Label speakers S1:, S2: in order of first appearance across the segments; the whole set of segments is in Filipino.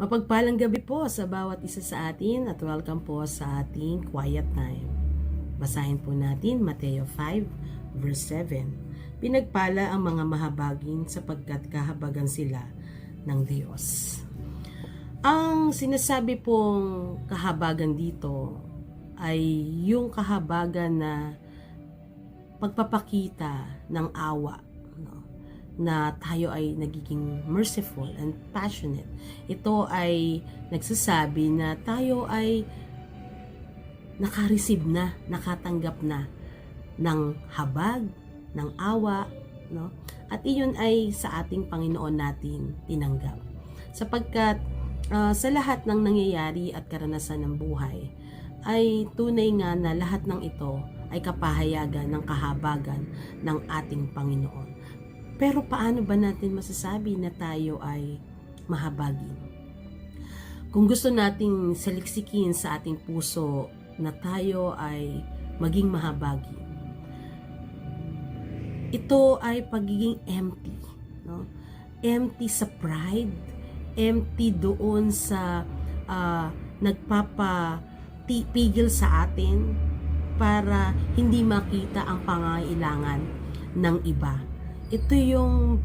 S1: Mapagpalang gabi po sa bawat isa sa atin at welcome po sa ating quiet time. Basahin po natin Mateo 5 verse 7. Pinagpala ang mga mahabagin sapagkat kahabagan sila ng Diyos. Ang sinasabi pong kahabagan dito ay yung kahabagan na pagpapakita ng awa, na tayo ay nagiging merciful and passionate. Ito ay nagsasabi na tayo ay nakareceive na, nakatanggap na ng habag, ng awa, no? At iyon ay sa ating Panginoon natin tinanggap. Sapagkat sa lahat ng nangyayari at karanasan ng buhay, ay tunay nga na lahat ng ito ay kapahayagan ng kahabagan ng ating Panginoon. Pero paano ba natin masasabi na tayo ay mahabagin? Kung gusto nating saliksikin sa ating puso na tayo ay maging mahabagin, ito ay pagiging empty, no? Empty sa pride, empty doon sa nagpapapigil sa atin para hindi makita ang pangangailangan ng iba. Ito yung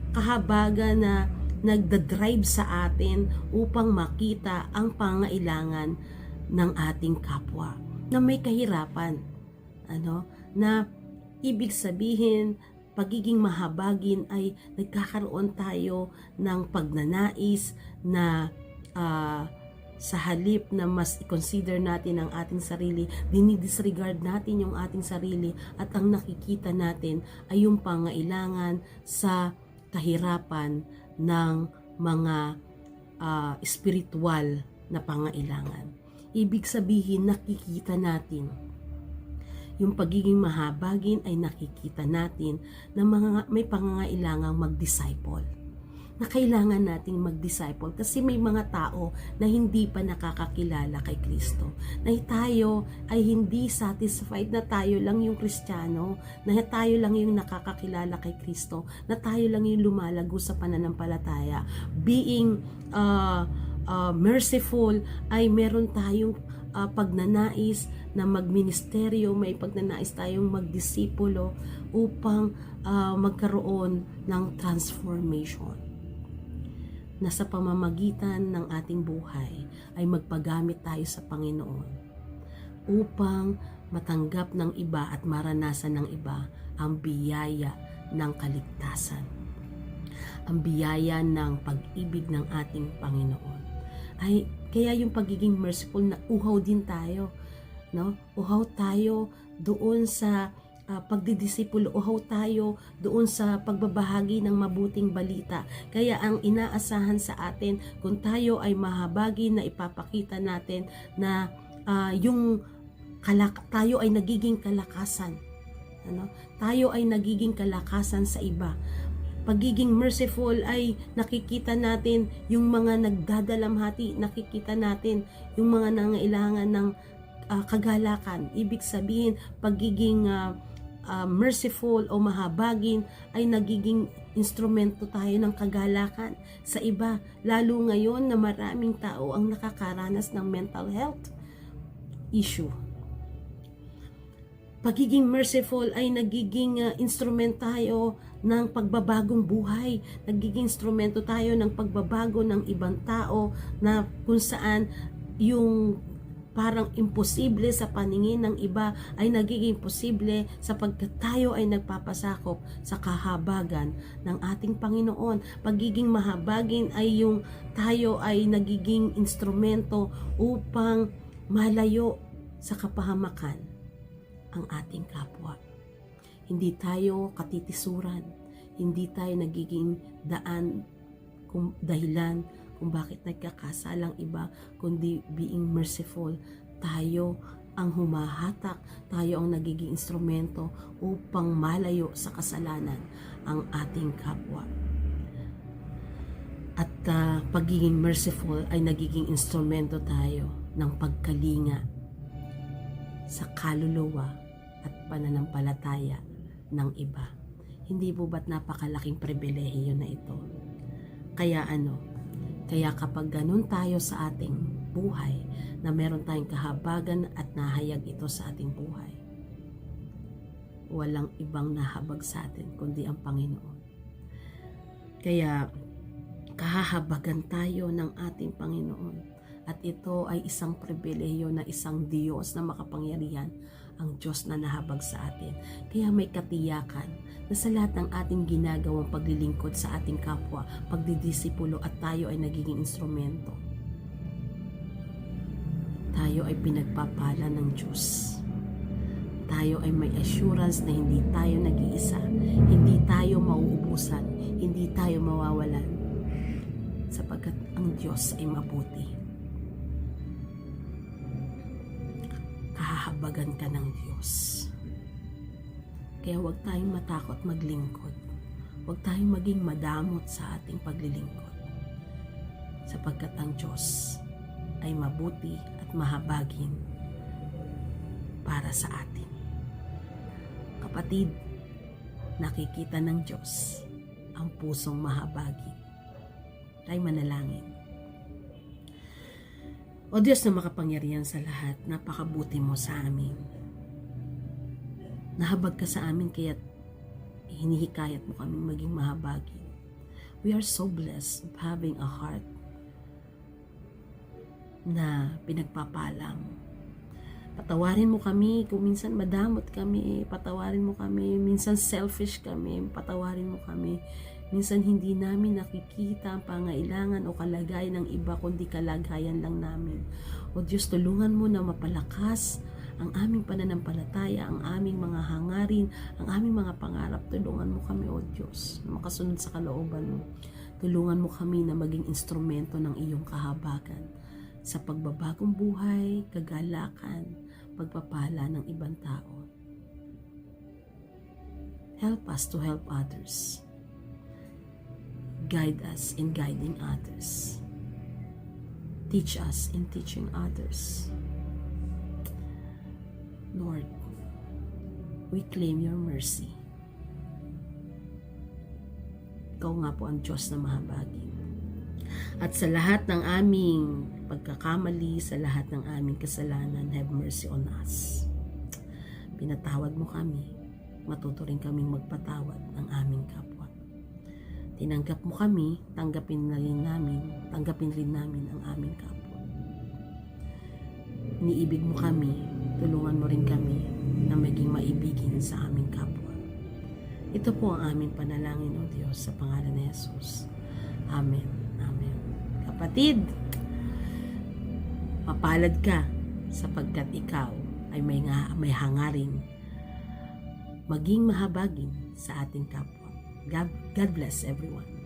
S1: kahabagan na nagdadrive sa atin upang makita ang pangailangan ng ating kapwa na may kahirapan. Na ibig sabihin, pagiging mahabagin ay nagkakaroon tayo ng pagnanais na sa halip na mas i-consider natin ang ating sarili, dinidisregard natin yung ating sarili at ang nakikita natin ay yung pangailangan sa kahirapan ng mga spiritual na pangailangan. Ibig sabihin, nakikita natin yung pagiging mahabagin ay nakikita natin na may pangangailangang mag-disciple. Na kailangan nating mag-disciple kasi may mga tao na hindi pa nakakakilala kay Kristo. Na tayo ay hindi satisfied na tayo lang yung Kristiyano, na tayo lang yung nakakakilala kay Kristo, na tayo lang yung lumalago sa pananampalataya. Being merciful ay meron tayong pagnanais na magministeryo, may pagnanais tayong magdisipulo upang magkaroon ng transformation. Na sa pamamagitan ng ating buhay ay magpagamit tayo sa Panginoon upang matanggap ng iba at maranasan ng iba ang biyaya ng kaligtasan, ang biyaya ng pag-ibig ng ating Panginoon. Ay kaya yung pagiging merciful na uhaw din tayo, no? Uhaw tayo doon sa pagdidisipulo, uhaw tayo doon sa pagbabahagi ng mabuting balita. Kaya ang inaasahan sa atin, kung tayo ay mahabagi, na ipapakita natin na tayo ay nagiging kalakasan. Tayo ay nagiging kalakasan sa iba. Pagiging merciful ay nakikita natin yung mga nagdadalamhati, nakikita natin yung mga nangailangan ng kagalakan. Ibig sabihin, pagiging merciful o mahabagin ay nagiging instrumento tayo ng kagalakan sa iba, lalo ngayon na maraming tao ang nakakaranas ng mental health issue. Pagiging merciful ay nagiging instrumento tayo ng pagbabagong buhay, nagiging instrumento tayo ng pagbabago ng ibang tao na kung saan yung parang imposible sa paningin ng iba ay nagiging posible sapagkat tayo ay nagpapasakop sa kahabagan ng ating Panginoon. Pagiging mahabagin ay yung tayo ay nagiging instrumento upang malayo sa kapahamakan ang ating kapwa. Hindi tayo katitisuran, hindi tayo nagiging dahilan kung bakit nagkakasalang iba, kundi being merciful. Tayo ang humahatak, tayo ang nagiging instrumento upang malayo sa kasalanan ang ating kapwa. At pagiging merciful ay nagiging instrumento tayo ng pagkalinga sa kaluluwa at pananampalataya ng iba. Hindi po ba't napakalaking pribilehiyo na ito? Kaya Kaya kapag ganun tayo sa ating buhay, na meron tayong kahabagan at nahayag ito sa ating buhay, walang ibang nahabag sa atin kundi ang Panginoon. Kaya kahahabagan tayo ng ating Panginoon. At ito ay isang pribilehiyo na isang Diyos na makapangyarihan, ang Diyos na nahabag sa atin. Kaya may katiyakan na sa lahat ng ating ginagawang paglilingkod sa ating kapwa, pagdidisipulo at tayo ay nagiging instrumento, tayo ay pinagpapala ng Diyos. Tayo ay may assurance na hindi tayo nag-iisa, hindi tayo mauubusan, hindi tayo mawawalan, sapagkat ang Diyos ay mabuti. Kahahabagan ka ng Diyos. Kaya huwag tayong matakot maglingkod. Huwag tayong maging madamot sa ating paglilingkod, sapagkat ang Diyos ay mabuti at mahabagin para sa atin. Kapatid, nakikita ng Diyos ang pusong mahabagin. Tayo manalangin. O Diyos na makapangyarihan sa lahat, napakabuti mo sa amin. Nahabag ka sa amin, kaya hinihikayat mo kami maging mahabagin. We are so blessed of having a heart na pinagpapalam. Patawarin mo kami kung minsan madamot kami, patawarin mo kami, minsan selfish kami, patawarin mo kami. Minsan hindi namin nakikita ang pangailangan o kalagayan ng iba, kundi kalagayan lang namin. O Diyos, tulungan mo na mapalakas ang aming pananampalataya, ang aming mga hangarin, ang aming mga pangarap. Tulungan mo kami, O Diyos, na makasunod sa kalooban mo. Tulungan mo kami na maging instrumento ng iyong kahabagan sa pagbabagong buhay, kagalakan, pagpapala ng ibang tao. Help us to help others. Guide us in guiding others. Teach us in teaching others. Lord, we claim your mercy. Ikaw nga po ang Diyos na mahabagin. At sa lahat ng aming pagkakamali, sa lahat ng aming kasalanan, have mercy on us. Pinatawad mo kami, matuto rin kaming magpatawad ng aming kapwa. Tinanggap mo kami, tanggapin rin namin ang aming kapwa. Iniibig mo kami, tulungan mo rin kami na maging maibigin sa aming kapwa. Ito po ang aming panalangin, O Diyos, sa pangalan ni Jesus. Amen. Amen. Kapatid, mapalad ka sapagkat ikaw ay may hangarin maging mahabagin sa ating kapwa. God bless everyone.